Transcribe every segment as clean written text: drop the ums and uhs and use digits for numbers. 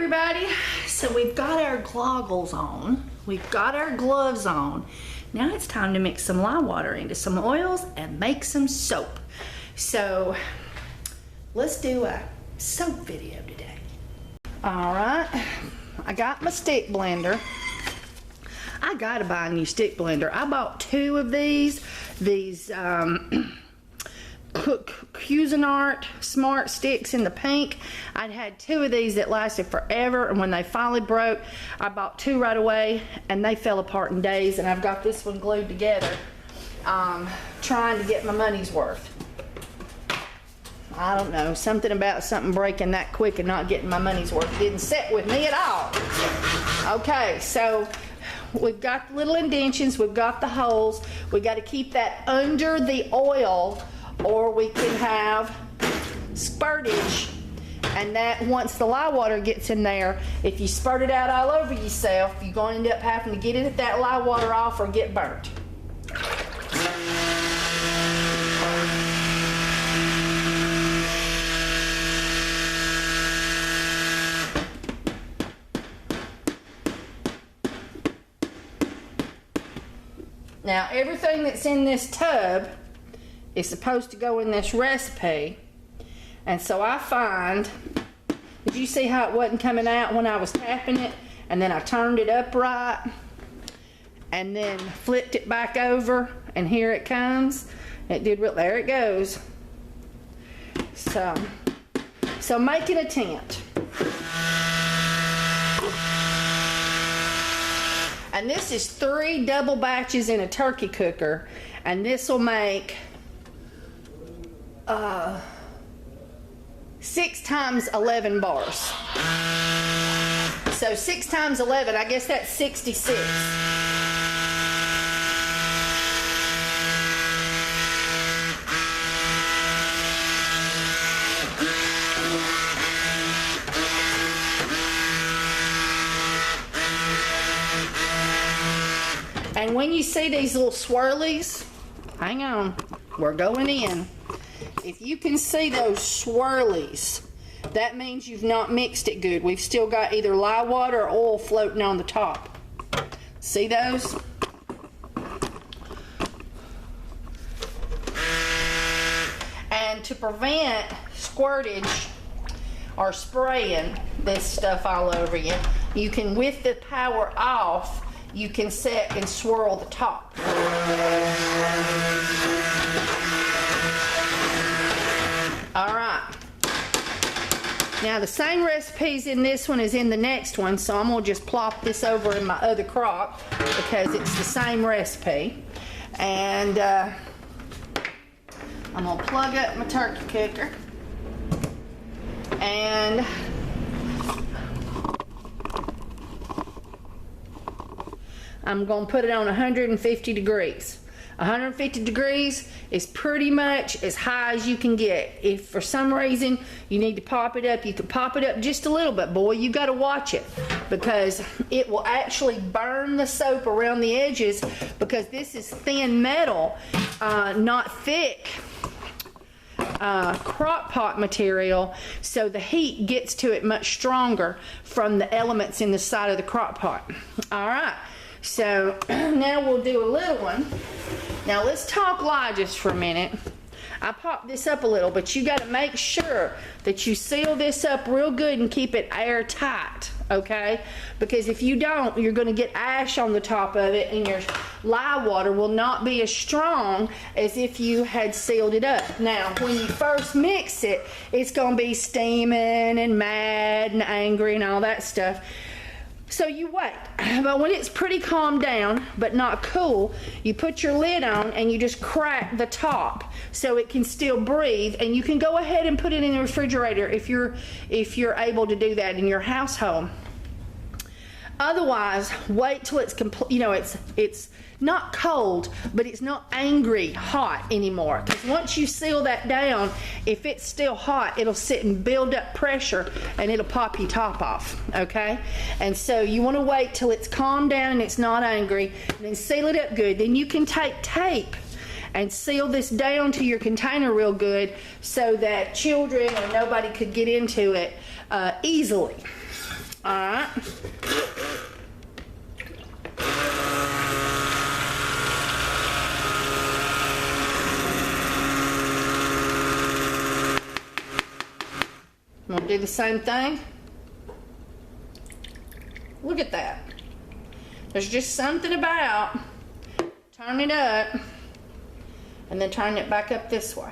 everybody, so we've got our goggles on, we've got our gloves on. Now it's time to mix some lye water into some oils and make some soap. So let's do a soap video today. All right, I got my stick blender. I gotta buy a new stick blender. I bought two of these Cuisinart Smart Sticks in the pink. I'd had two of these that lasted forever, and when they finally broke, I bought two right away, and they fell apart in days, and I've got this one glued together, trying to get my money's worth. I don't know, something about something breaking that quick and not getting my money's worth didn't sit with me at all. Okay, so we've got the little indentions, we've got the holes. We got to keep that under the oil, or we can have spurtage, and that once the lye water gets in there, if you spurt it out all over yourself, you're going to end up having to get that lye water off or get burnt. Now everything that's in this tub is supposed to go in this recipe, and so I find, did you see how it wasn't coming out when I was tapping it, and then I turned it upright and then flipped it back over, and here it comes. It did real, there it goes. So make an attempt. And this is 3 double batches in a turkey cooker, and this will make 6 times 11 bars. So 6 times 11, I guess that's 66. And when you see these little swirlies, hang on, we're going in. If you can see those swirlies, that means you've not mixed it good. We've still got either lye water or oil floating on the top. See those? And to prevent squirtage or spraying this stuff all over you, you can, with the power off, you can set and swirl the top. All right. Now the same recipes in this one as in the next one, so I'm gonna just plop this over in my other crock because it's the same recipe. And I'm gonna plug up my turkey cooker, and I'm going to put it on 150 degrees. 150 degrees is pretty much as high as you can get. If for some reason you need to pop it up, you can pop it up just a little bit. Boy, you got to watch it, because it will actually burn the soap around the edges, because this is thin metal, not thick crock pot material, so the heat gets to it much stronger from the elements in the side of the crock pot. All right. So now we'll do a little one. Now let's talk lye just for a minute. I popped this up a little, but you got to make sure that you seal this up real good and keep it airtight, okay? Because if you don't, you're going to get ash on the top of it, and your lye water will not be as strong as if you had sealed it up. Now, when you first mix it, it's going to be steaming and mad and angry and all that stuff. So you wait, but when it's pretty calmed down but not cool, you put your lid on and you just crack the top so it can still breathe, and you can go ahead and put it in the refrigerator if you're able to do that in your household. Otherwise, wait till it's complete. You know, it's not cold, but it's not angry hot anymore. Because once you seal that down, if it's still hot, it'll sit and build up pressure, and it'll pop your top off. Okay, and so you want to wait till it's calmed down and it's not angry, and then seal it up good. Then you can take tape and seal this down to your container real good, so that children or nobody could get into it easily. All right. I'm gonna do the same thing. Look at that. There's just something about turning it up and then turning it back up this way.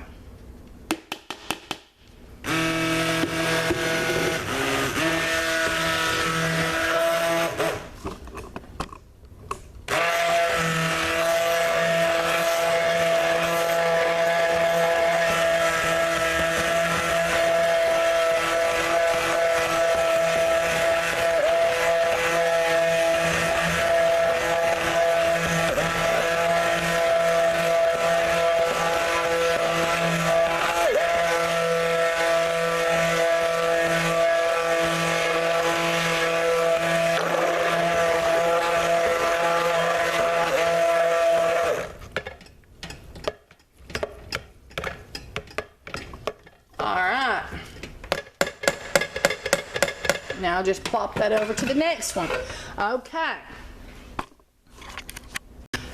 Now just plop that over to the next one. Okay.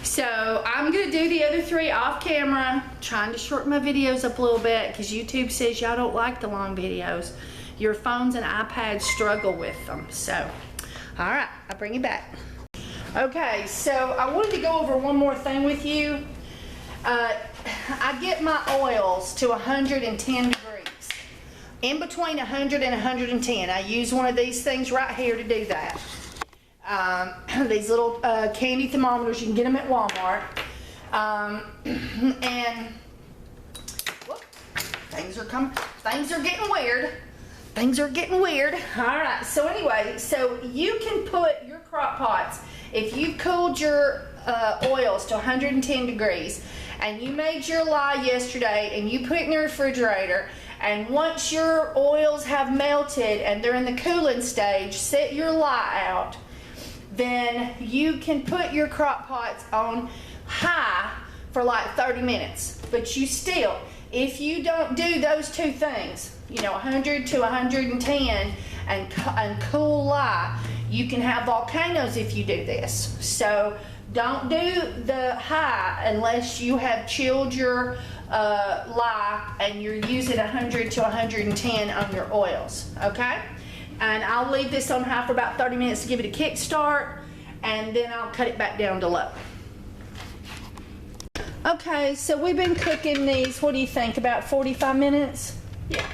So I'm gonna do the other three off camera, trying to shorten my videos up a little bit because YouTube says y'all don't like the long videos. Your phones and iPads struggle with them. So, all right, I'll bring you back. Okay, so I wanted to go over one more thing with you. I get my oils to 110 degrees. In between 100 and 110. I use one of these things right here to do that. These little candy thermometers, you can get them at Walmart. And whoop, things are getting weird. Things are getting weird. All right, so anyway, so you can put your crock pots, if you cooled your oils to 110 degrees and you made your lye yesterday and you put it in the refrigerator, and once your oils have melted and they're in the cooling stage, set your lye out, then you can put your crock pots on high for like 30 minutes. But you still, if you don't do those two things, you know, 100 to 110 and cool lye, you can have volcanoes if you do this. So don't do the high unless you have chilled your lye and you're using 100 to 110 on your oils, okay? And I'll leave this on high for about 30 minutes to give it a kick start, and then I'll cut it back down to low. Okay, so we've been cooking these, what do you think, about 45 minutes? Yeah.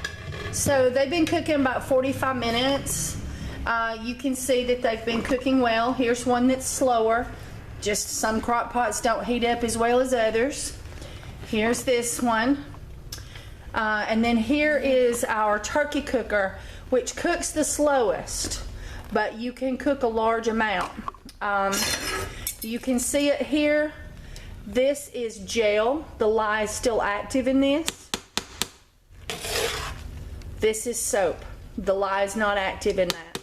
So they've been cooking about 45 minutes. You can see that they've been cooking well. Here's one that's slower. Just some crock pots don't heat up as well as others. Here's this one. And then here is our turkey cooker, which cooks the slowest, but you can cook a large amount. You can see it here. This is gel. The lye is still active in this. This is soap. The lye is not active in that.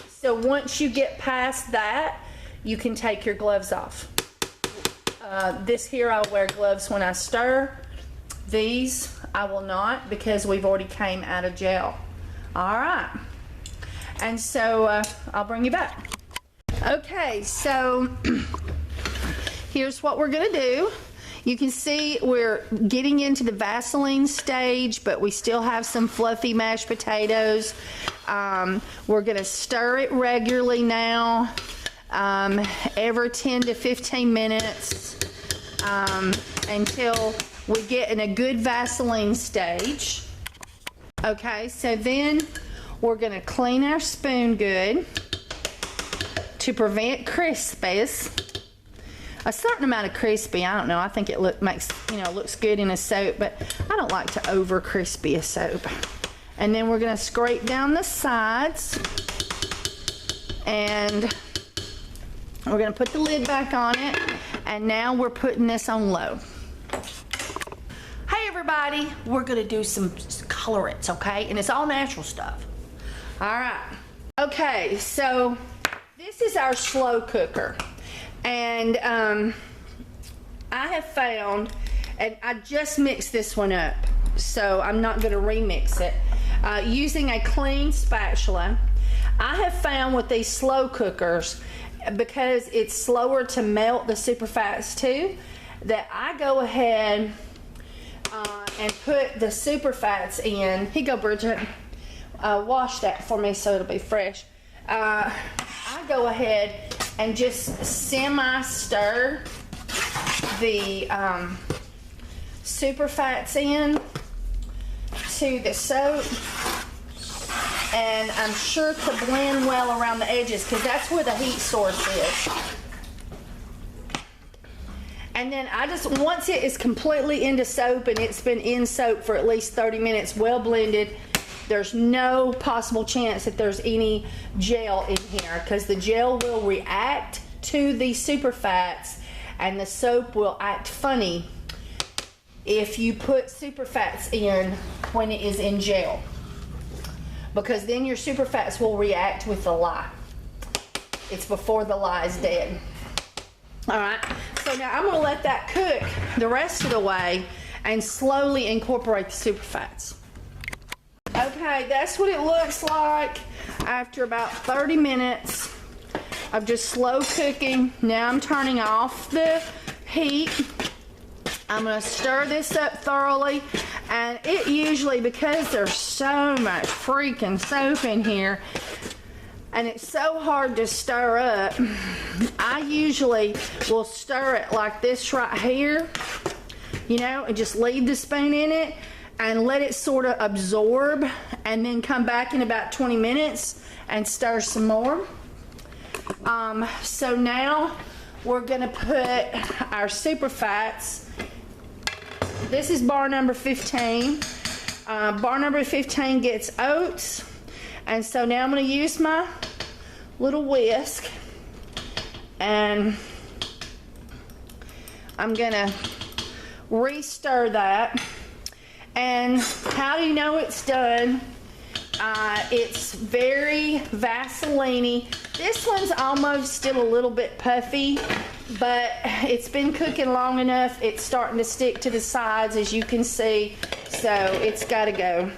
So once you get past that, you can take your gloves off. This here, I'll wear gloves when I stir. These, I will not, because we've already came out of gel. All right. And so I'll bring you back. Okay, so here's what we're gonna do. You can see we're getting into the Vaseline stage, but we still have some fluffy mashed potatoes. We're gonna stir it regularly now, every 10 to 15 minutes, until we get in a good Vaseline stage. Okay, so then we're gonna clean our spoon good to prevent crispies. A certain amount of crispy, I don't know, I think it looks good in a soap, but I don't like to over crispy a soap. And then we're gonna scrape down the sides, and we're gonna put the lid back on it, and now we're putting this on low. Hey everybody, we're gonna do some colorants, okay? And it's all natural stuff. All right. Okay, so this is our slow cooker. And I have found, and I just mixed this one up, so I'm not gonna remix it. using a clean spatula. I have found with these slow cookers, because it's slower to melt the superfats too, that I go ahead and put the superfats in. Here you go, Bridget. Wash that for me so it'll be fresh. I go ahead and just semi-stir the superfats in to the soap, and I'm sure to blend well around the edges, because that's where the heat source is. And then I just, once it is completely into soap and it's been in soap for at least 30 minutes, well blended, there's no possible chance that there's any gel in here, because the gel will react to the super fats and the soap will act funny if you put super fats in when it is in gel, because then your super fats will react with the lye. It's before the lye is dead. All right, so now I'm gonna let that cook the rest of the way and slowly incorporate the super fats. Okay, that's what it looks like after about 30 minutes of just slow cooking. Now I'm turning off the heat. I'm gonna stir this up thoroughly, and it usually, because there's so much freaking soap in here and it's so hard to stir up, I usually will stir it like this right here, you know, and just leave the spoon in it and let it sort of absorb, and then come back in about 20 minutes and stir some more. So now we're gonna put our super fats. This is bar number 15. Bar number 15 gets oats. And so now I'm going to use my little whisk, and I'm going to re-stir that. And how do you know it's done? It's very Vaseline-y. This one's almost still a little bit puffy, but it's been cooking long enough. It's starting to stick to the sides, as you can see, so it's got to go.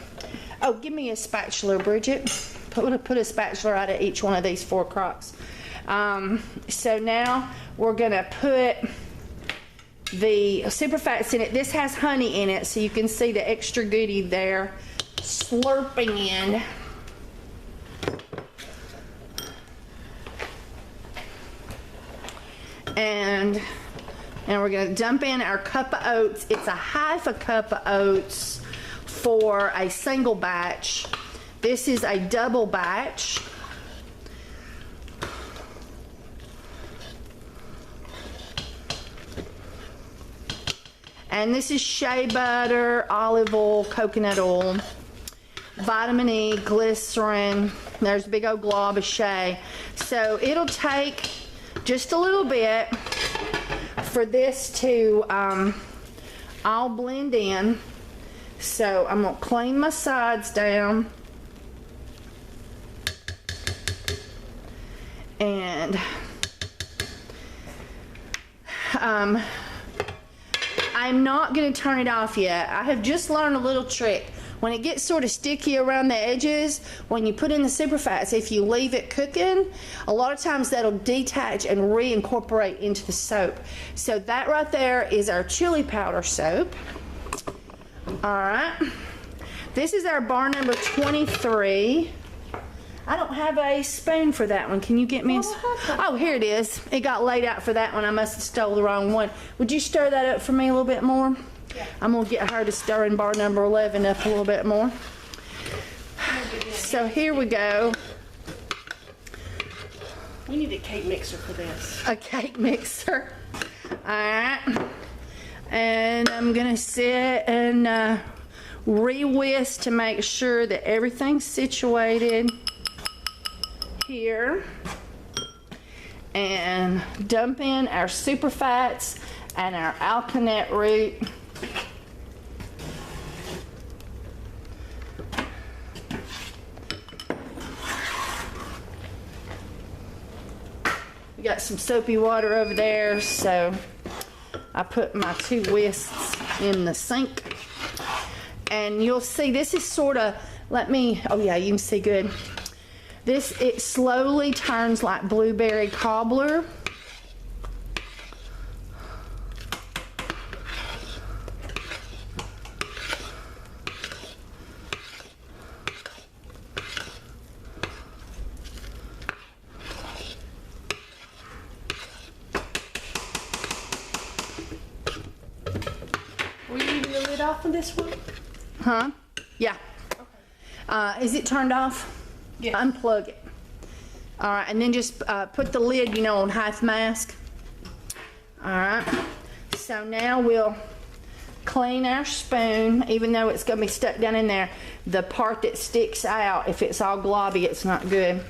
Oh, give me a spatula, Bridget. Put a spatula out of each one of these 4 crocks. So now we're going to put the super fats in it. This has honey in it, so you can see the extra goodie there slurping in. And we're going to dump in our cup of oats. It's a half a cup of oats for a single batch. This is a double batch. And this is shea butter, olive oil, coconut oil, vitamin E, glycerin. There's a big old glob of shea. So it'll take just a little bit for this to all blend in. So I'm gonna clean my sides down, and I'm not gonna turn it off yet. I have just learned a little trick. When it gets sort of sticky around the edges, when you put in the super fats, if you leave it cooking, a lot of times that'll detach and reincorporate into the soap. So that right there is our chili powder soap. All right, this is our bar number 23. I don't have a spoon for that one. Can you get me a spoon? Oh, here it is. It got laid out for that one. I must have stole the wrong one. Would you stir that up for me a little bit more? Yeah. I'm gonna get her to stir in bar number 11 up a little bit more. So here we go. We need a cake mixer for this. A cake mixer. All right. And I'm gonna sit and re-whisk to make sure that everything's situated here, and dump in our super fats and our alkanet root. We got some soapy water over there, so I put my 2 whisks in the sink. And you'll see this is sort of let me, oh yeah, you can see good. This, it slowly turns like blueberry cobbler. Were you leaving the lid off of this one? Huh? Yeah. Okay. Is it turned off? Yes. Unplug it. All right, and then just put the lid, you know, on half mask. All right. So now we'll clean our spoon, even though it's gonna be stuck down in there. The part that sticks out, if it's all globby, it's not good.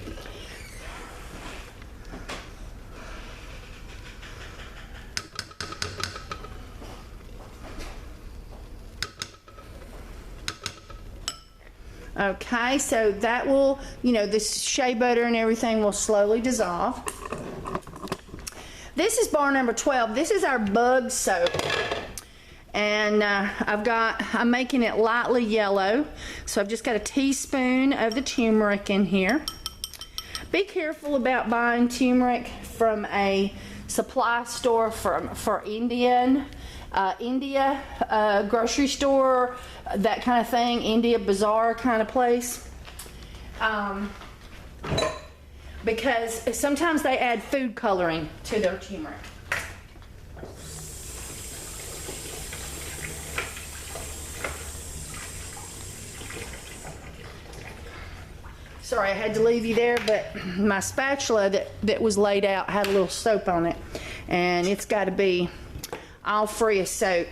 Okay, so that will, you know, this shea butter and everything will slowly dissolve. This is bar number 12. This is our bug soap. And I'm making it lightly yellow. So I've just got a teaspoon of the turmeric in here. Be careful about buying turmeric from a supply store for India grocery store, that kind of thing, India Bazaar kind of place. Because sometimes they add food coloring to their turmeric. Sorry, I had to leave you there, but my spatula that was laid out had a little soap on it, and it's got to be all free of soap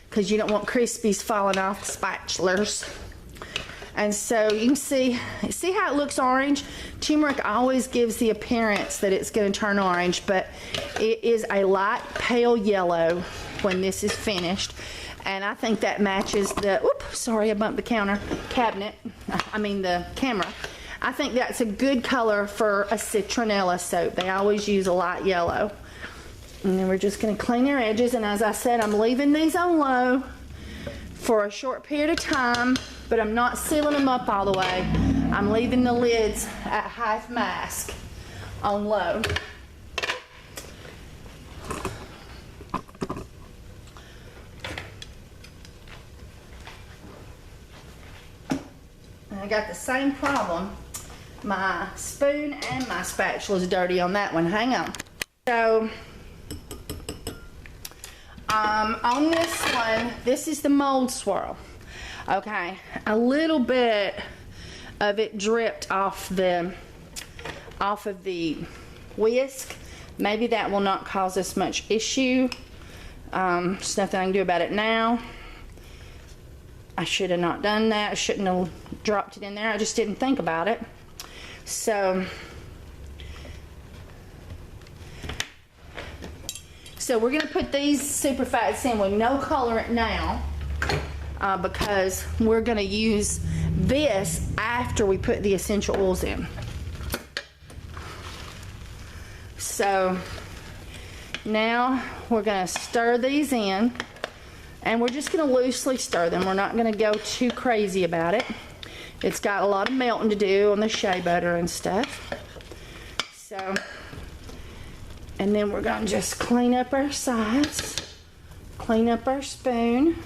because you don't want crispies falling off the spatulas. And so you can see how it looks orange. Turmeric always gives the appearance that it's going to turn orange, but it is a light pale yellow when this is finished. And I think that matches the, oops, sorry, I bumped the the camera. I think that's a good color for a citronella soap. They always use a light yellow. And then we're just going to clean our edges. And as I said, I'm leaving these on low for a short period of time, but I'm not sealing them up all the way. I'm leaving the lids at half mask on low. And I got the same problem. My spoon and my spatula is dirty on that one. Hang on. So, on this one, this is the mold swirl. Okay, a little bit of it dripped off of the whisk. Maybe that will not cause us much issue. There's nothing I can do about it now. I should have not done that. I shouldn't have dropped it in there. I just didn't think about it. So we're going to put these super fats in with no colorant now because we're going to use this after we put the essential oils in. So now we're going to stir these in, and we're just going to loosely stir them. We're not going to go too crazy about it. It's got a lot of melting to do on the shea butter and stuff. So, and then we're going to just clean up our sides, clean up our spoon.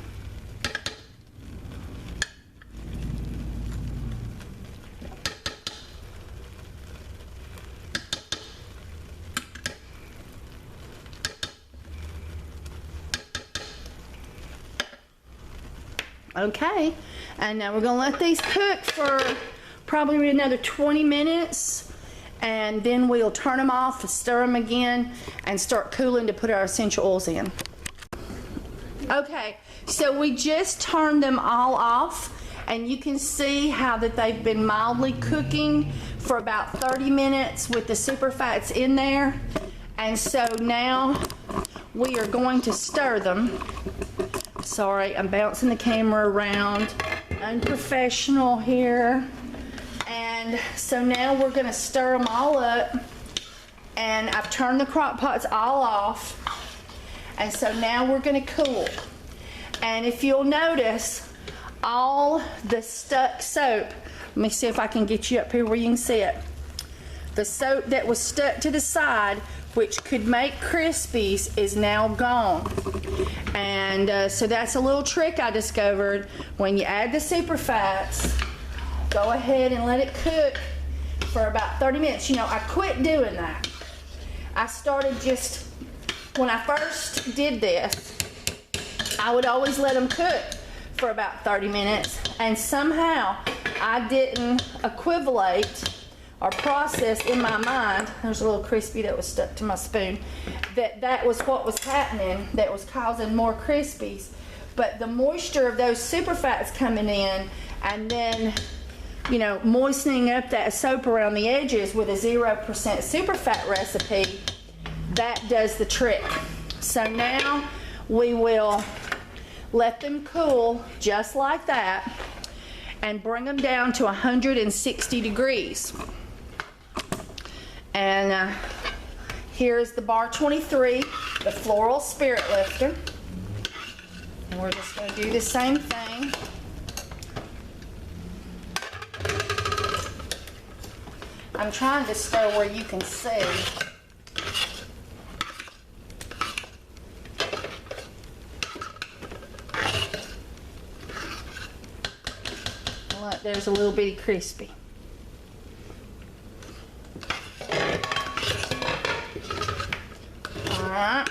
Okay, and now we're going to let these cook for probably another 20 minutes, and then we'll turn them off, stir them again, and start cooling to put our essential oils in. Okay, so we just turned them all off, and you can see how that they've been mildly cooking for about 30 minutes with the super fats in there. And so now we are going to stir them. Sorry, I'm bouncing the camera around. Unprofessional here. And so now we're going to stir them all up. And I've turned the crock pots all off. And so now we're going to cool. And if you'll notice, all the stuck soap. Let me see if I can get you up here where you can see it. The soap that was stuck to the side, which could make Crispies, is now gone. And so that's a little trick I discovered. When you add the super fats, go ahead and let it cook for about 30 minutes. You know, I quit doing that. I started just, when I first did this, I would always let them cook for about 30 minutes, and somehow I didn't equivocate or process in my mind, there's a little crispy that was stuck to my spoon, that was what was happening, that was causing more Crispies. But the moisture of those super fats coming in, and then, you know, moistening up that soap around the edges with a 0% super fat recipe, that does the trick. So now we will let them cool just like that and bring them down to 160 degrees. And here's the bar 23, the floral spirit lifter. And we're just going to do the same thing. I'm trying to stir where you can see. Look, there's a little bitty crispy. Alright.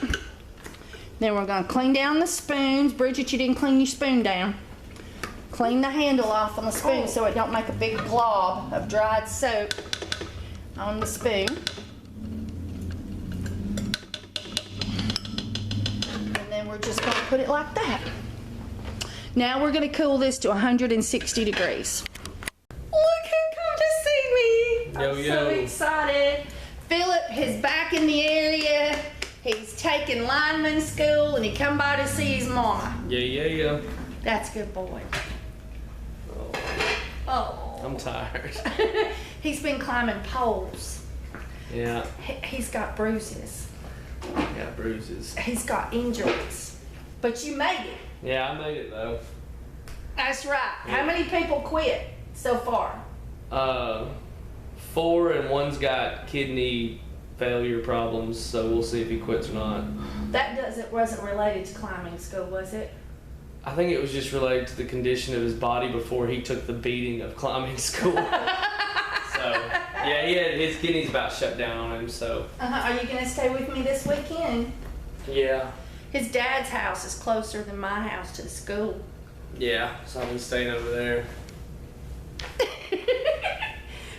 Then we're going to clean down the spoons. Bridget, you didn't clean your spoon down. Clean the handle off on the spoon so it don't make a big glob of dried soap on the spoon. And then we're just going to put it like that. Now we're going to cool this to 160 degrees. Look who come to see me. I'm so excited. Philip is back in the area. He's taking lineman school and he come by to see his mama. Yeah. That's a good boy. Oh. I'm tired. He's been climbing poles. Yeah. He's got bruises. I got bruises. He's got injuries. But you made it. Yeah, I made it though. That's right. Yeah. How many people quit so far? 4, and one's got kidney failure problems, so we'll see if he quits or not. That wasn't related to climbing school, was it? I think it was just related to the condition of his body before he took the beating of climbing school. So, yeah, his kidneys about shut down on him, so. Are you going to stay with me this weekend? Yeah. His dad's house is closer than my house to the school. Yeah, so I've been staying over there.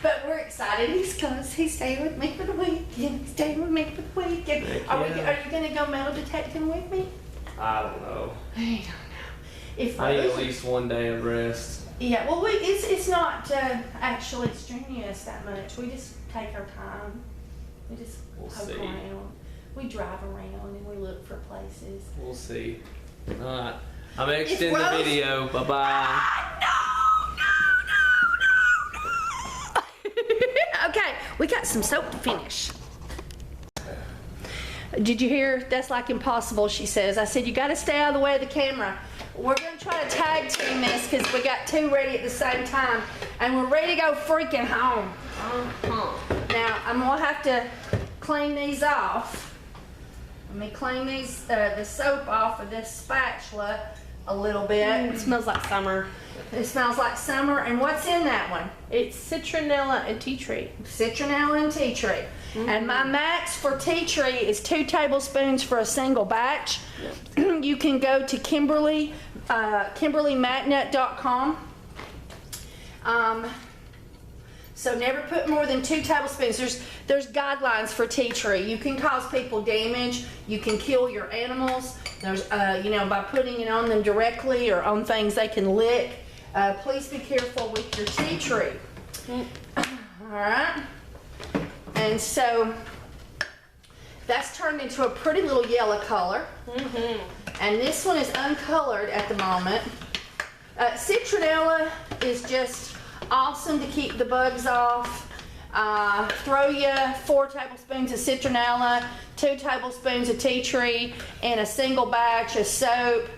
But we're excited. He's close. He's staying with me for the weekend. He's staying with me for the weekend. Are you going to go metal detecting with me? I don't know. I don't know. If I need at least one day of rest. Yeah, well, it's not actually strenuous that much. We just take our time. We just poke around. We drive around and we look for places. We'll see. Alright. I'm gonna extend the video. Bye-bye. No. Okay, we got some soap to finish. Did you hear? That's like impossible, she says. I said, you got to stay out of the way of the camera. We're going to try to tag team this because we got 2 ready at the same time. And we're ready to go freaking home. Now, I'm going to have to clean these off. Let me clean these, the soap off of this spatula a little bit. It smells like summer. It smells like summer. And what's in that one? It's citronella and tea tree. Citronella and tea tree. And my max for tea tree is 2 tablespoons for a single batch. You can go to KimberlyMacNut.com. So never put more than 2 tablespoons. There's guidelines for tea tree. You can cause people damage. You can kill your animals. There's by putting it on them directly or on things they can lick. Please be careful with your tea tree. All right. And so that's turned into a pretty little yellow color. And this one is uncolored at the moment. Citronella is just awesome to keep the bugs off. Throw you 4 tablespoons of citronella, 2 tablespoons of tea tree, and a single batch of soap.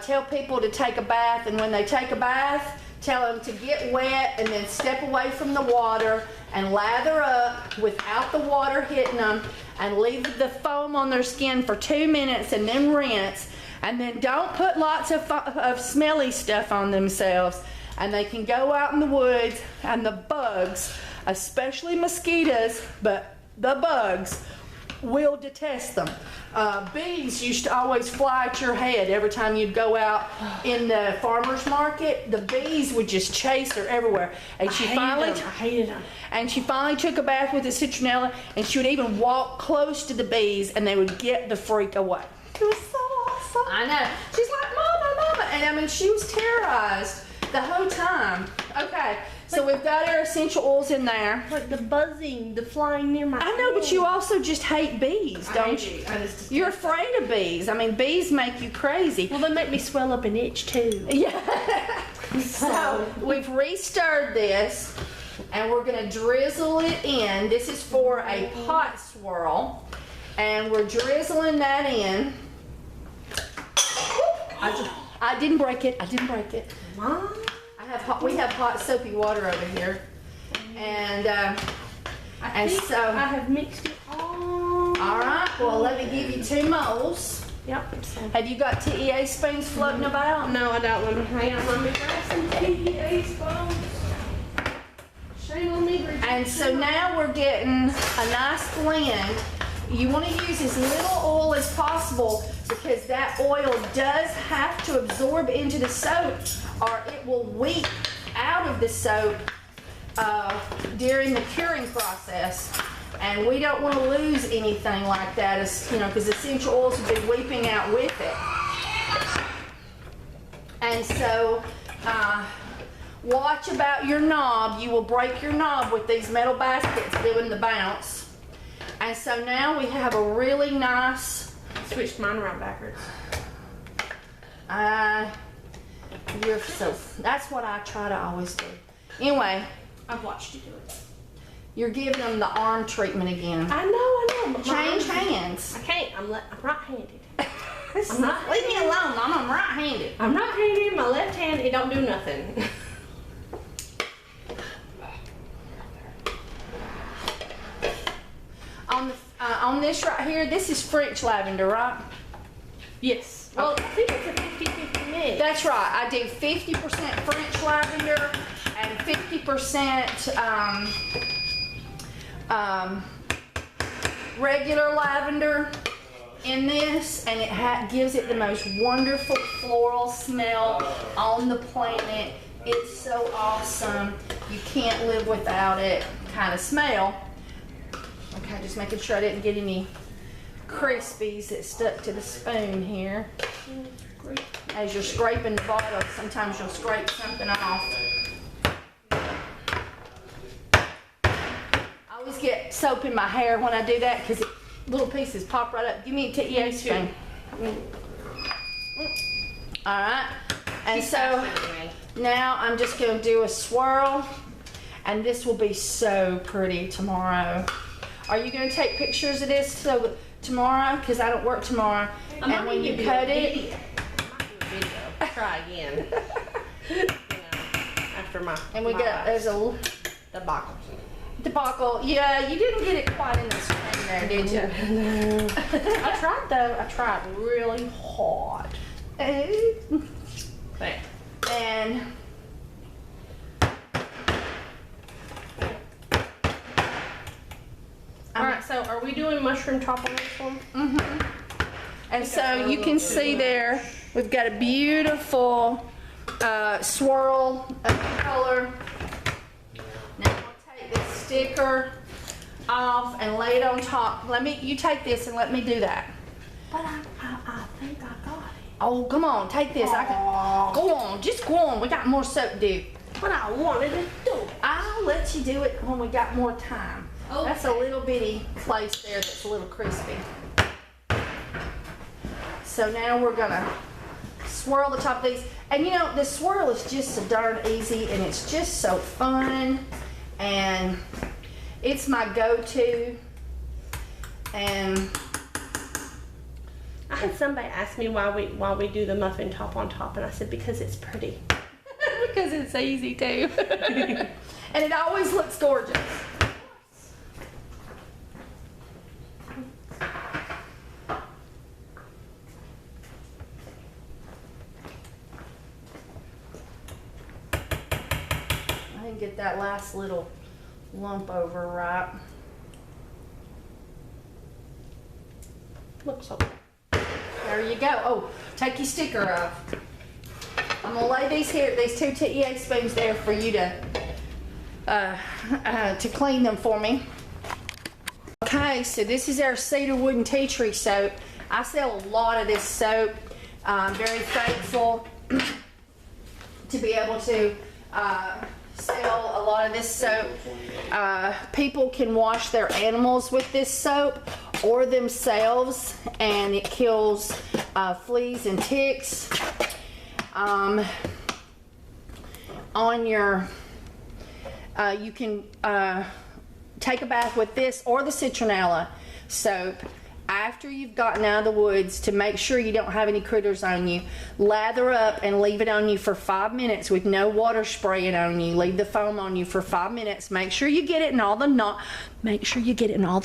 tell people to take a bath, and when they take a bath, tell them to get wet and then step away from the water and lather up without the water hitting them and leave the foam on their skin for 2 minutes and then rinse. And then don't put lots of smelly stuff on themselves. And they can go out in the woods, and the bugs, especially mosquitoes, but the bugs will detest them. Bees used to always fly at your head every time you'd go out in the farmer's market. The bees would just chase her everywhere. And I hated them. And she finally took a bath with the citronella, and she would even walk close to the bees, and they would get the freak away. It was so awesome. I know. She's like, Mama. And I mean, she was terrorized the whole time. Okay, so we've got our essential oils in there. Like the buzzing, the flying near my I know, but you also just hate bees, don't hate you? bees. I just You're afraid of bees. I mean, bees make you crazy. Well, they make me swell up and itch too. Yeah. So we've re-stirred this, and we're gonna drizzle it in. This is for a pot swirl, and we're drizzling that in. I didn't break it. Mom? We have hot soapy water over here, and I think so I have mixed it all. all right. Well, let me give you 2 molds. Yep. Have you got TEA spoons floating about? No, I don't. Let me hang on. Let me grab some TEA spoons. Shame on me. And so now we're getting a nice blend. You want to use as little oil as possible, because that oil does have to absorb into the soap, or it will weep out of the soap during the curing process. And we don't want to lose anything like that, because essential oils will be weeping out with it. And so watch about your knob. You will break your knob with these metal baskets doing the bounce. And so now we have a really nice... Switched mine around backwards. That's what I try to always do. Anyway, I've watched you do it. you're giving them the arm treatment again. I know. But Change hands. I can't. I'm right-handed. Leave me alone, Mom. I'm right-handed. I'm right-handed. My left hand, it don't do nothing. On this right here, this is French lavender, right? Yes. Well, I think it's a 50-50 mix. That's right. I do 50% French lavender and 50% regular lavender in this, and it gives it the most wonderful floral smell on the planet. It's so awesome. You can't live without it kind of smell. Okay, just making sure I didn't get any Crispies that stuck to the spoon here. As you're scraping the bottle, sometimes you'll scrape something off. I always get soap in my hair when I do that, because little pieces pop right up. Give me a TEA spoon. All right, and so now I'm just going to do a swirl, and this will be so pretty tomorrow. Are you going to take pictures of this tomorrow? Because I don't work tomorrow. And when you cut it, try again. After my and we got there's a debacle. Yeah, you didn't get it quite in the spring there, did you? No. I tried though. I tried really hard. And all right. So, are we doing mushroom top on this one? mm-hmm. And so you can see there, we've got a beautiful swirl of color. Now I'll take this sticker off and lay it on top. You take this and let me do that. But I think I got it. Oh, come on, take this. Go on, just go on. We got more soap to do. But I wanted to do it. I'll let you do it when we got more time. Okay. That's a little bitty place there that's a little crispy. So now we're gonna swirl the top of these. And you know, the swirl is just so darn easy, and it's just so fun. And it's my go-to. And I had somebody ask me why we do the muffin top on top, and I said because it's pretty. Because it's easy too. And it always looks gorgeous. I didn't get that last little lump over right. Looks okay. There you go. Oh, take your sticker off. I'm gonna lay these here, these two TEA spoons there for you to clean them for me. Okay, so this is our cedar wood and tea tree soap. I sell a lot of this soap. I'm very thankful to be able to sell a lot of this soap. People can wash their animals with this soap or themselves, and it kills fleas and ticks. On your, you can take a bath with this or the citronella soap after you've gotten out of the woods to make sure you don't have any critters on you. Lather up and leave it on you for 5 minutes with no water spraying on you. Leave the foam on you for 5 minutes. Make sure you get it in all the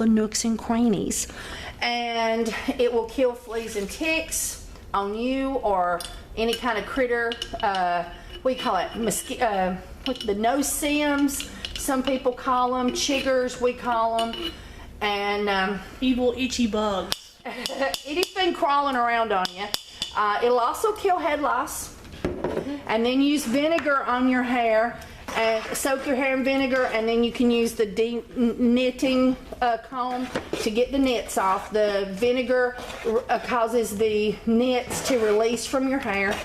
nooks and crannies, and it will kill fleas and ticks on you or any kind of critter. We call it the no-see-ums. Some people call them chiggers. We call them, and Evil itchy bugs. anything crawling around on you. It'll also kill head lice. And then use vinegar on your hair and soak your hair in vinegar, and then you can use the knitting comb to get the nits off. The vinegar causes the nits to release from your hair.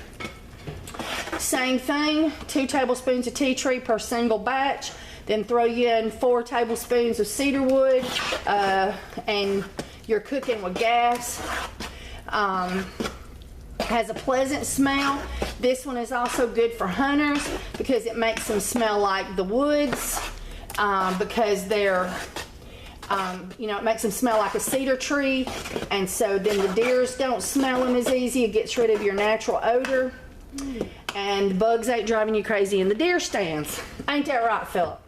Same thing, 2 tablespoons of tea tree per single batch. Then throw you in 4 tablespoons of cedar wood, and you're cooking with gas. Has a pleasant smell. This one is also good for hunters because it makes them smell like the woods, because they're, it makes them smell like a cedar tree, and so then the deers don't smell them as easy. It gets rid of your natural odor, and bugs ain't driving you crazy in the deer stands. Ain't that right, Philip?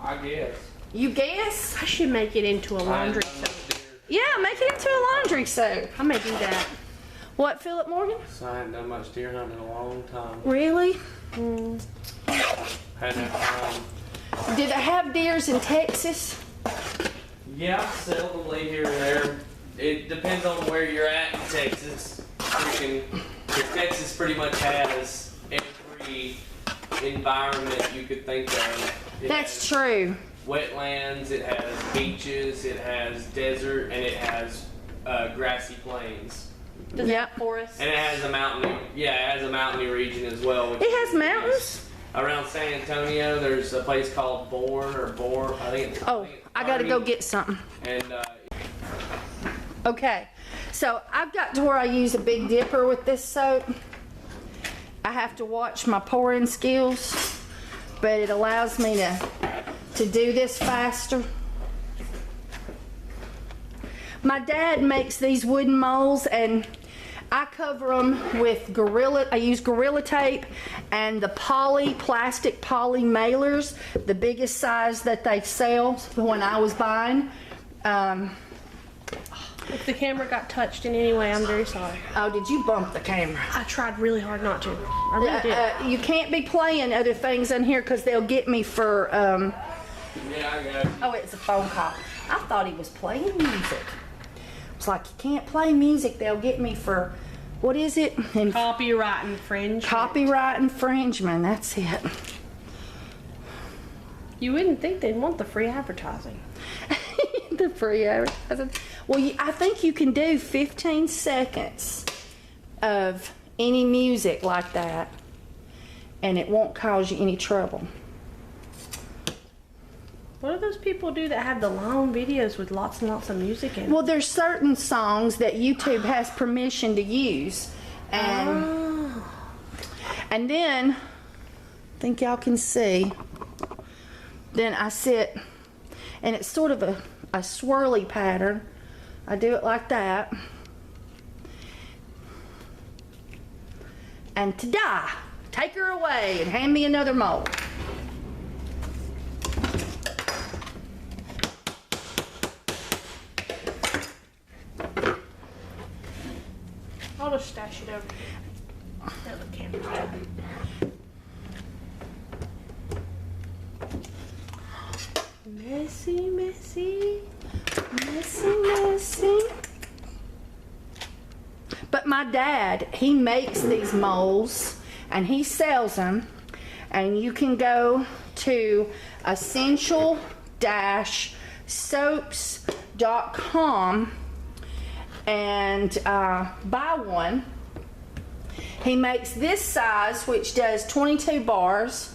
I guess. You guess? I should make it into a laundry soap. Yeah, make it into a laundry soap. I may do that. What, Philip Morgan? So I hadn't done much deer hunting in a long time. Really? Hadn't had time. Did they have deers in Texas? Yeah, seldomly here or there. It depends on where you're at in Texas. Texas pretty much has every environment you could think of. That's true. Wetlands, it has beaches, it has desert, and it has grassy plains. Does it have forests? And it has a mountain. Yeah, it has a mountainy region as well. It has mountains? Around San Antonio, there's a place called Bourne. I think it's. Oh, I gotta go get something. And Okay, so I've got to where I use a Big Dipper with this soap. I have to watch my pouring skills, but it allows me to do this faster. My dad makes these wooden molds, and I cover them with I use Gorilla Tape and the plastic poly mailers, the biggest size that they sell when I was buying. If the camera got touched in any way, I'm very sorry. Oh, did you bump the camera? I tried really hard not to. I really did. You can't be playing other things in here because they'll get me for, yeah, I got it. oh, it's a phone call. I thought he was playing music. It's like, you can't play music, they'll get me for, what is it? Copyright infringement. Copyright infringement, that's it. You wouldn't think they'd want the free advertising. The free advertising. Well, I think you can do 15 seconds of any music like that, and it won't cause you any trouble. What do those people do that have the long videos with lots and lots of music in it? Well, there's certain songs that YouTube has permission to use, and and then I think y'all can see. Then I sit, and it's sort of a swirly pattern. I do it like that, And ta-da! Take her away and hand me another mold. I'll just stash it over here. The camera. Messy, messy, messy, messy. But my dad, he makes these molds and he sells them, and you can go to essential-soaps.com and buy one. He makes this size, which does 22 bars,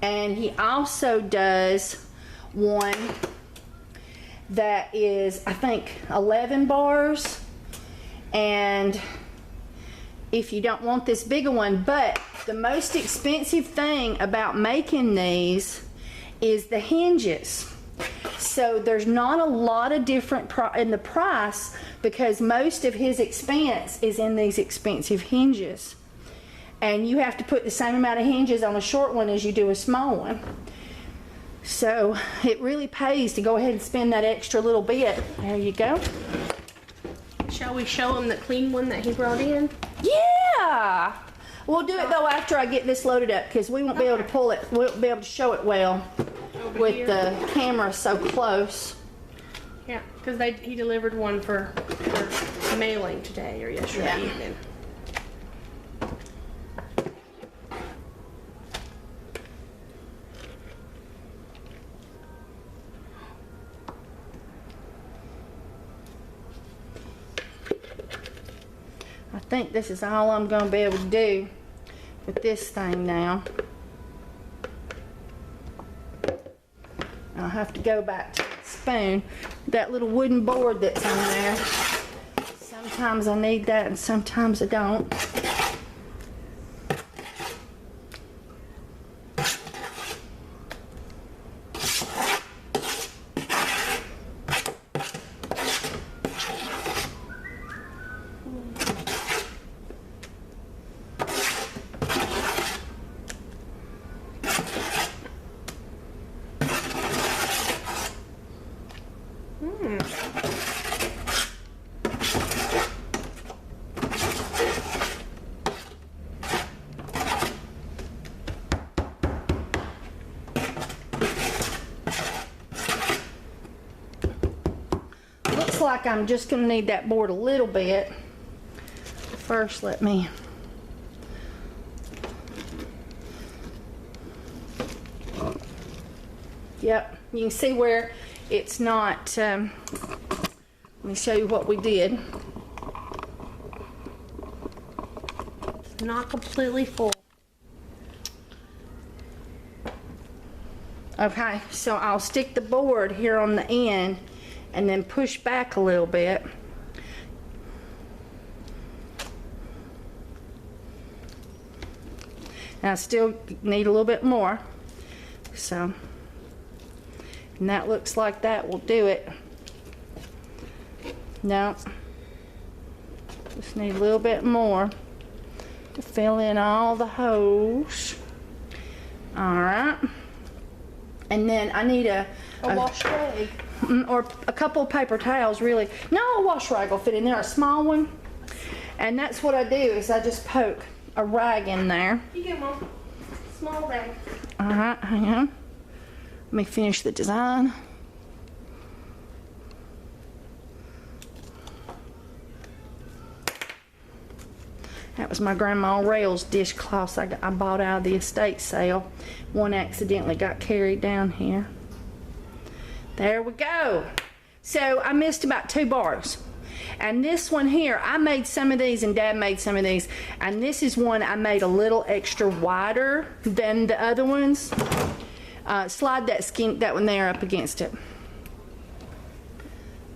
and he also does one that is, I think, 11 bars. And if you don't want this bigger one, but the most expensive thing about making these is the hinges. So there's not a lot of different in the price, because most of his expense is in these expensive hinges. And you have to put the same amount of hinges on a short one as you do a small one. So it really pays to go ahead and spend that extra little bit. There you go. Shall we show him the clean one that he brought in? Yeah! We'll do it though after I get this loaded up, because we won't be able to pull it, we won't be able to show it well Over with here. the camera so close. Yeah, because he delivered one for mailing today or yesterday evening. I think this is all I'm going to be able to do with this thing now. I'll have to go back to the spoon, that little wooden board that's on there. Sometimes I need that and sometimes I don't. Looks like I'm just going to need that board a little bit. First, let me Yep, you can see where it's not, let me show you what we did. It's not completely full. Okay, so I'll stick the board here on the end and then push back a little bit. And I still need a little bit more. So, and that looks like that will do it. No, just need a little bit more to fill in all the holes. All right. And then I need a wash rag. Or a couple of paper towels, really. No, a wash rag will fit in there, a small one. And that's what I do, is I just poke a rag in there. You get one. Small rag. All right, hang on. Let me finish the design. That was my Grandma Rail's dishcloths I bought out of the estate sale. One accidentally got carried down here. There we go. So I missed about 2 bars. And this one here, I made some of these and Dad made some of these. And this is one I made a little extra wider than the other ones. Slide that one there up against it.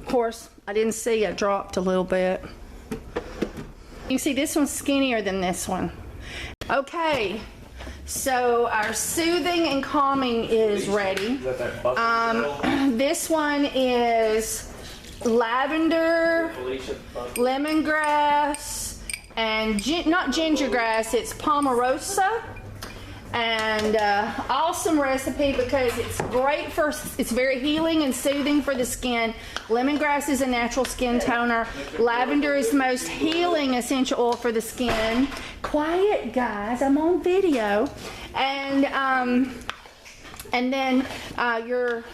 Of course, I didn't see, I dropped a little bit. You can see this one's skinnier than this one. Okay, so our soothing and calming is ready. This one is lavender, lemongrass, and not ginger grass, it's pomarosa. And awesome recipe because it's great for, it's very healing and soothing for the skin. Lemongrass is a natural skin toner. Lavender is the most healing essential oil for the skin. Quiet, guys, I'm on video. And then your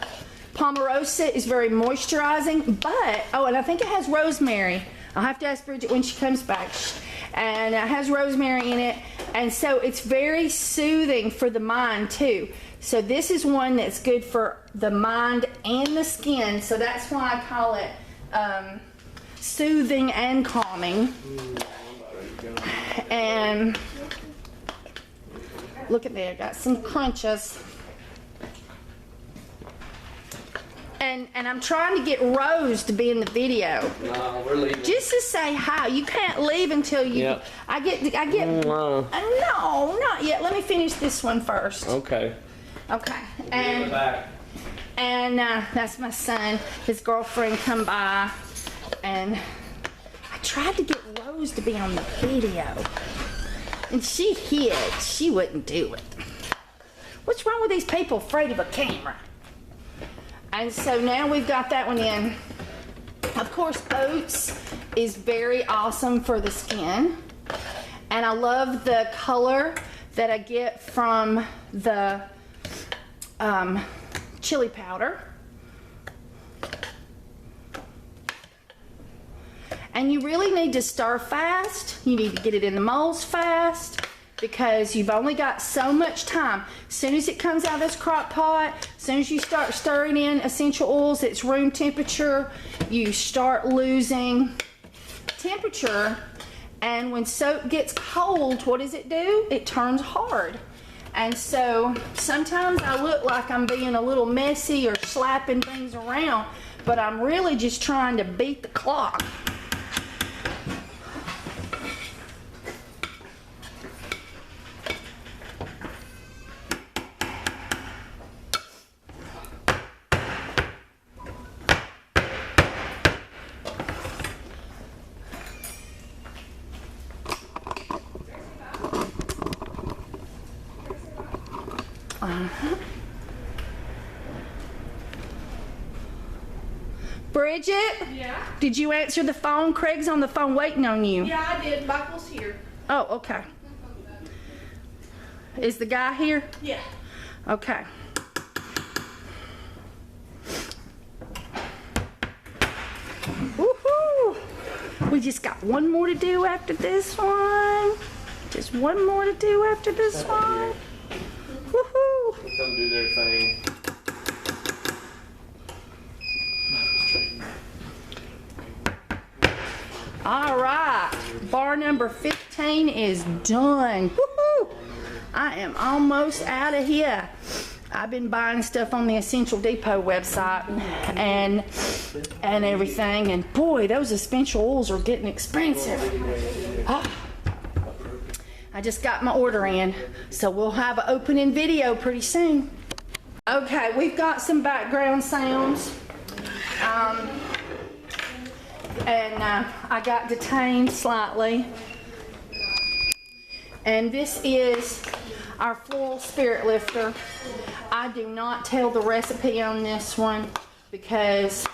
pomarosa is very moisturizing, but, oh, and I think it has rosemary. I'll have to ask Bridget when she comes back. And it has rosemary in it, and so it's very soothing for the mind too. So this is one that's good for the mind and the skin, so that's why I call it soothing and calming. And look at there, got some crunches. And I'm trying to get Rose to be in the video. No, we're leaving. Just to say hi. You can't leave until you. Yep. I get. No, not yet. Let me finish this one first. Okay. Okay. In the back. And that's my son. His girlfriend come by, and I tried to get Rose to be on the video, and she hid. She wouldn't do it. What's wrong with these people afraid of a camera? And so now we've got that one in. Of course, oats is very awesome for the skin. And I love the color that I get from the chili powder. And you really need to stir fast. You need to get it in the molds fast, because you've only got so much time. As soon as it comes out of this crock pot, as soon as you start stirring in essential oils, it's room temperature, you start losing temperature. And when soap gets cold, what does it do? It turns hard. And so sometimes I look like I'm being a little messy or slapping things around, but I'm really just trying to beat the clock. Bridget? Yeah? Did you answer the phone? Craig's on the phone waiting on you. Yeah, I did. Michael's here. Oh, okay. Is the guy here? Yeah. Okay. Woohoo! We just got one more to do after this one. Just one more to do after this one. Woohoo! Let them do their thing. All right, bar number 15 is done. Woohoo! I am almost out of here. I've been buying stuff on the Essential Depot website and everything, and boy, those essential oils are getting expensive. Ah. I just got my order in, so we'll have an opening video pretty soon. Okay, we've got some background sounds. I got detained slightly. And this is our floral spirit lifter. I do not tell the recipe on this one because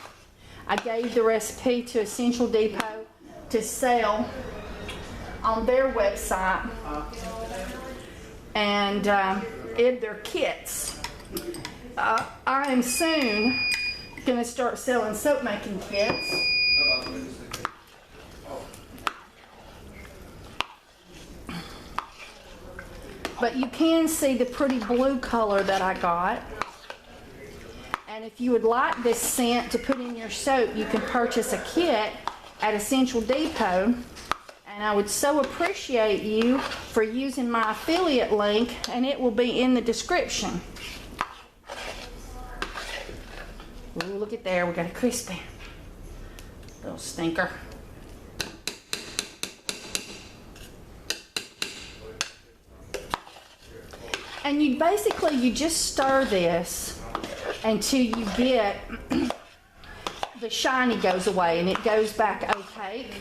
I gave the recipe to Essential Depot to sell on their website, and in their kits. I am soon gonna start selling soap making kits. But you can see the pretty blue color that I got. And if you would like this scent to put in your soap, you can purchase a kit at Essential Depot. And I would so appreciate you for using my affiliate link, and it will be in the description. Ooh, look at there, we got a crispy little stinker. And you basically, you just stir this until you get the shiny goes away and it goes back opaque.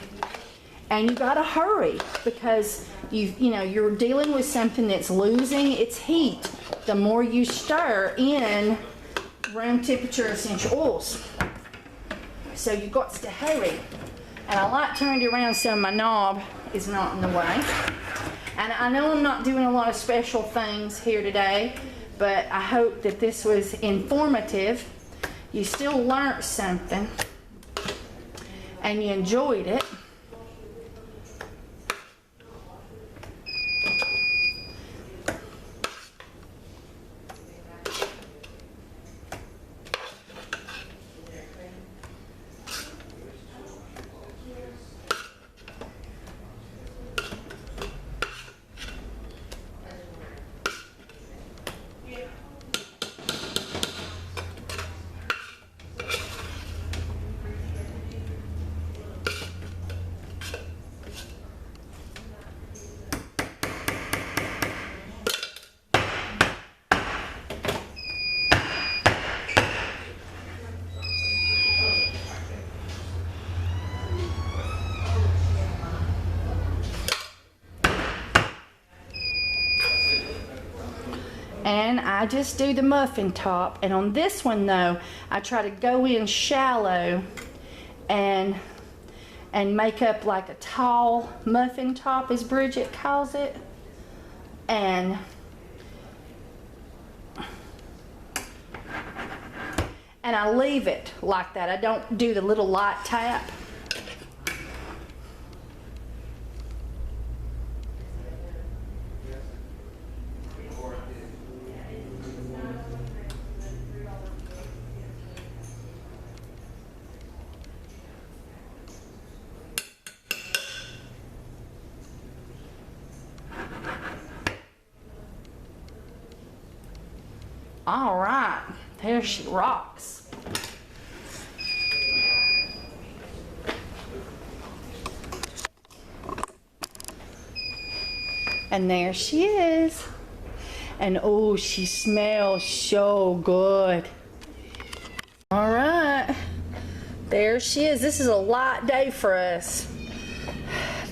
And you gotta hurry because you're dealing with something that's losing its heat the more you stir in room temperature essential oils. So you got to hurry. And I like turning it around so my knob is not in the way. And I know I'm not doing a lot of special things here today, but I hope that this was informative. You still learned something and you enjoyed it. And I just do the muffin top. And on this one though, I try to go in shallow and make up like a tall muffin top, as Bridget calls it. And I leave it like that. I don't do the little light tap. All right, there she rocks. And there she is. And oh, she smells so good. All right, there she is. This is a light day for us.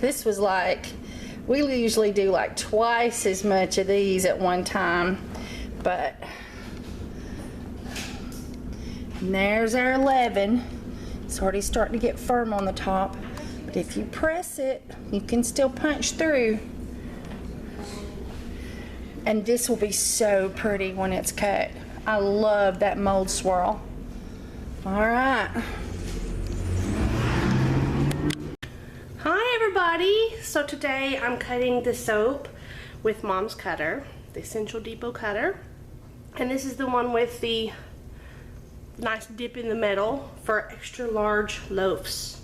This was like, we usually do like twice as much of these at one time, but and there's our 11. It's already starting to get firm on the top, but if you press it, you can still punch through. And this will be so pretty when it's cut. I love that mold swirl. All right. Hi everybody! So today I'm cutting the soap with Mom's cutter, the Essential Depot cutter. And this is the one with the nice dip in the metal for extra large loaves.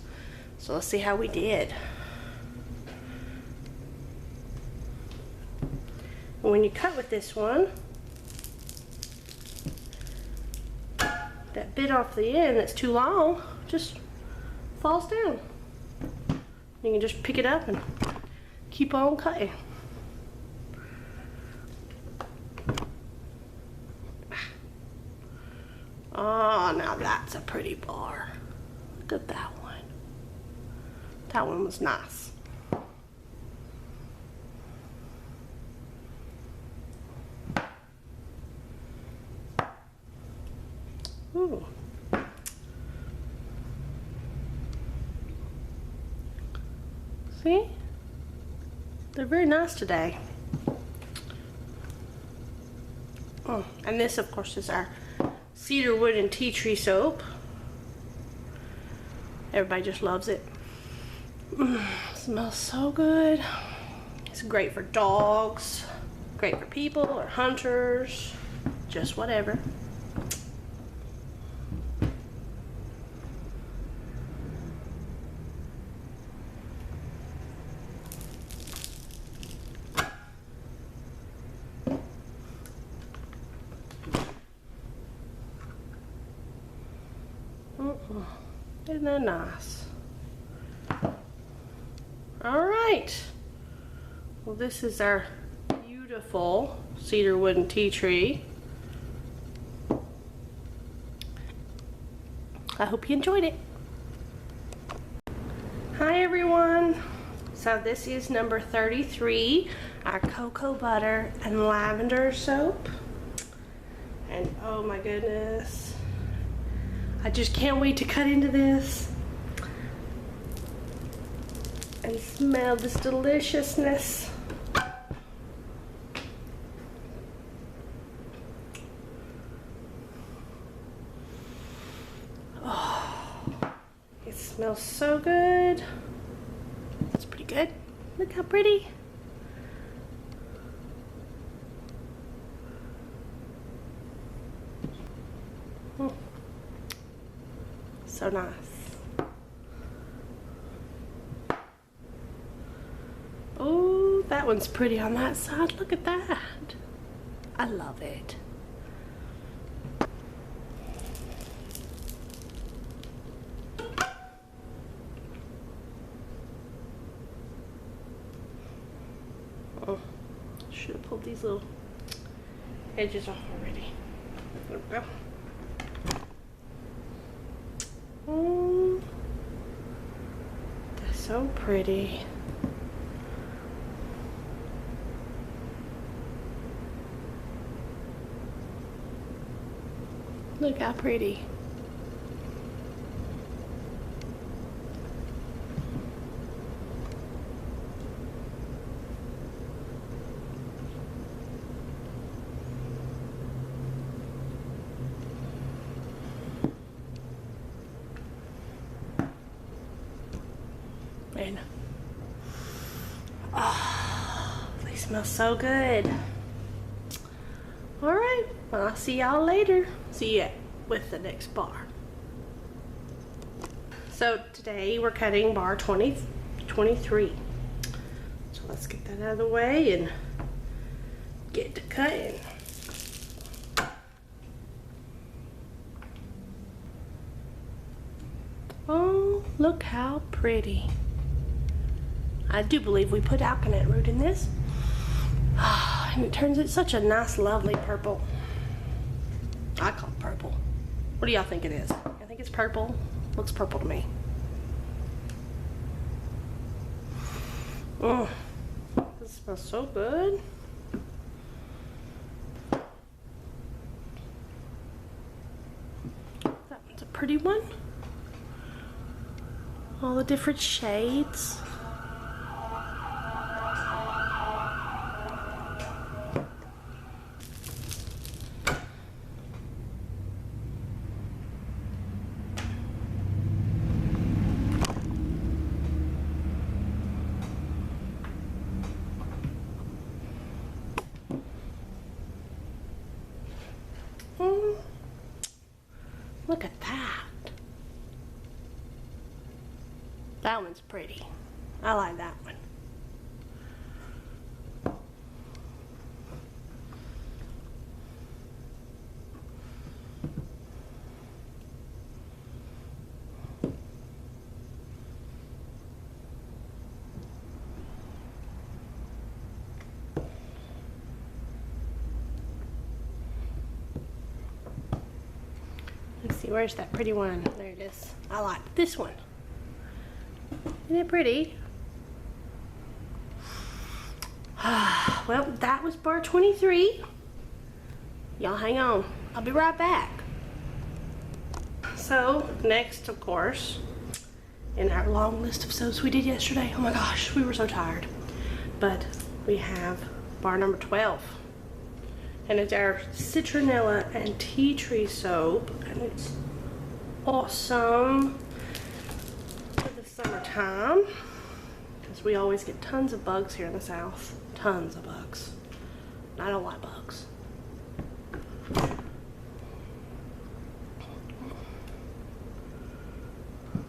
So let's see how we did. When you cut with this one, that bit off the end that's too long just falls down. You can just pick it up and keep on cutting. Oh, now that's a pretty bar. Look at that one. That one was nice. Ooh. See? They're very nice today. Oh, and this, of course, is our cedar wood and tea tree soap. Everybody just loves it. Smells so good. It's great for dogs, great for people or hunters, just whatever. Isn't that nice? All right. Well, this is our beautiful cedar wood and tea tree. I hope you enjoyed it. Hi everyone. So this is number 33, our cocoa butter and lavender soap. And oh my goodness, I just can't wait to cut into this and smell this deliciousness. It smells so good. That's pretty good. Look how pretty. So nice. Oh, that one's pretty on that side. Look at that. I love it. Oh, should have pulled these little edges off already. There we go. Oh, they're so pretty. Look how pretty. And oh, they smell so good. All right, well, I'll see y'all later. See ya with the next bar. So today we're cutting bar 23. So let's get that out of the way and get to cutting. Oh, look how pretty. I do believe we put alkanet root in this. And it turns it such a nice, lovely purple. I call it purple. What do y'all think it is? I think it's purple. Looks purple to me. Oh, this smells so good. That one's a pretty one. All the different shades. Look at that. That one's pretty. I like that one. Let's see, where's that pretty one? There it is. I like this one. Isn't it pretty? Well, that was bar 23. Y'all hang on. I'll be right back. So, next, of course, in our long list of soaps we did yesterday, oh my gosh, we were so tired. But we have bar number 12. And it's our citronella and tea tree soap, and it's awesome for the summertime because we always get tons of bugs here in the south. Tons of bugs. I don't like bugs.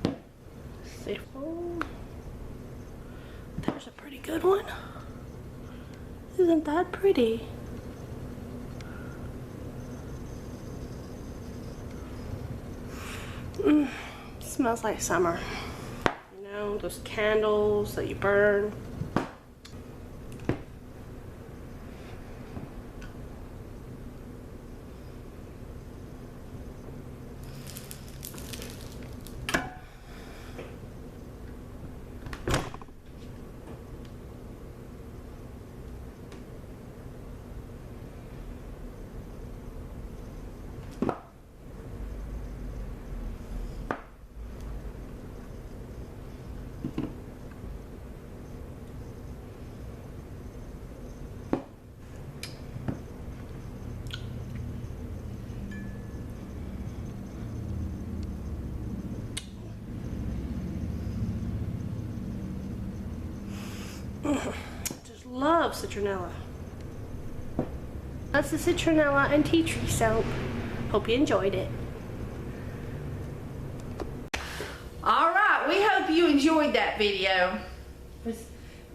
Let's see. Oh, there's a pretty good one. Isn't that pretty? Smells like summer. You know, those candles that you burn. Just love citronella. That's the citronella and tea tree soap. Hope you enjoyed it. All right, we hope you enjoyed that video.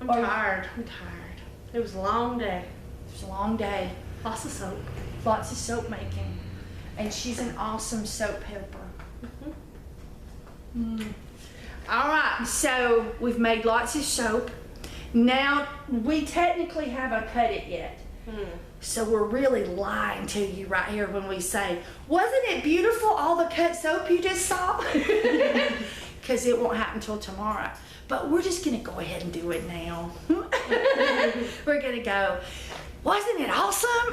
I'm tired. I'm tired. It was a long day. It was a long day. Lots of soap. Lots of soap making. And she's an awesome soap helper. All right, so we've made lots of soap. Now, we technically haven't cut it yet. So we're really lying to you right here when we say, wasn't it beautiful, all the cut soap you just saw? Because it won't happen till tomorrow. But we're just gonna go ahead and do it now. We're gonna go, wasn't it awesome?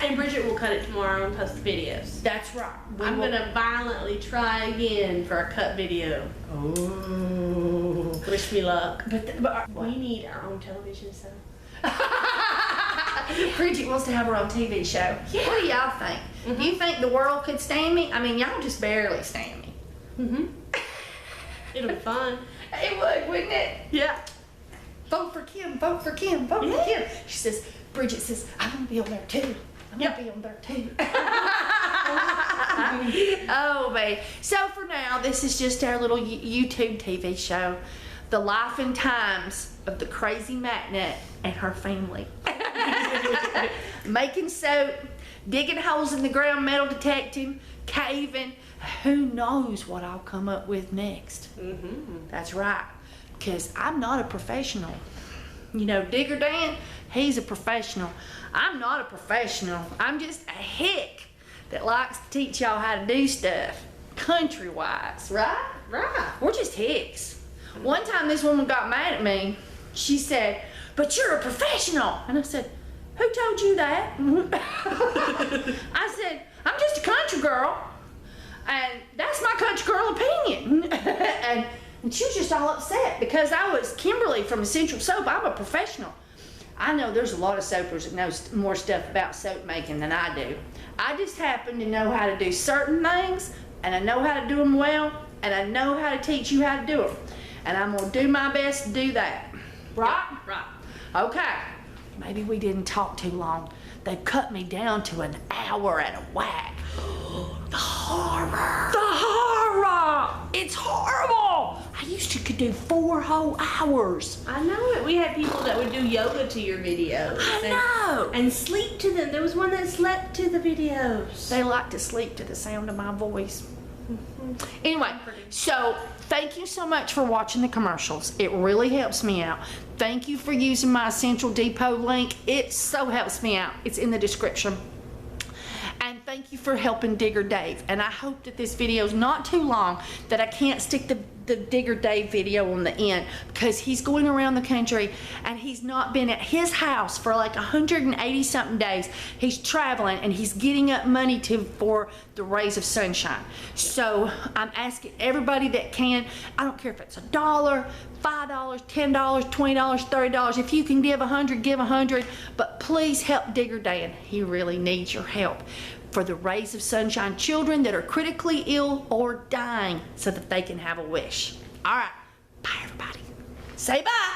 And Bridget will cut it tomorrow and post the videos. That's right. I'm gonna violently try again for a cut video. Oh. Wish me luck. But We need our own television show. Bridget wants to have her own TV show. Yeah. What do y'all think? Do you think the world could stand me? I mean, y'all just barely stand me. It'll be fun. It would, wouldn't it? Yeah. Vote for Kim, vote for Kim, vote for Kim. She says, Bridget says, I'm gonna be on there too. I'm gonna be on there too. Oh, babe. So for now, this is just our little YouTube TV show. The life and times of the crazy Matnet and her family. Making soap, digging holes in the ground, metal detecting, caving. Who knows what I'll come up with next. That's right. Because I'm not a professional. You know, Digger Dan, he's a professional. I'm not a professional. I'm just a hick that likes to teach y'all how to do stuff country-wise, right? Right. We're just hicks. One time this woman got mad at me. She said, but you're a professional. And I said, who told you that? I said, I'm just a country girl. And that's my country girl opinion. and she was just all upset because I was Kimberly from Essential Soap. I'm a professional. I know there's a lot of soapers that know more stuff about soap making than I do. I just happen to know how to do certain things, and I know how to do them well, and I know how to teach you how to do them. And I'm gonna do my best to do that. Right? Right. Okay. Maybe we didn't talk too long. They've cut me down to an hour at a whack. The horror. The horror. It's horrible. I used to could do 4 whole hours. I know it. We had people that would do yoga to your videos. I know. And sleep to them. There was one that slept to the videos. They like to sleep to the sound of my voice. Anyway, so thank you so much for watching the commercials. It really helps me out. Thank you for using my Central Depot link. It so helps me out. It's in the description. And thank you for helping Digger Dave. And I hope that this video is not too long, that I can't stick the Digger Dave video on the end, because he's going around the country and he's not been at his house for like 180 something days. He's traveling and he's getting up money for the Rays of Sunshine. So I'm asking everybody that can, I don't care if it's $1, $5, $10, $20, $30. If you can give 100, give 100. But please help Digger Dan. He really needs your help for the Rays of Sunshine children that are critically ill or dying, so that they can have a wish. All right. Bye, everybody. Say bye.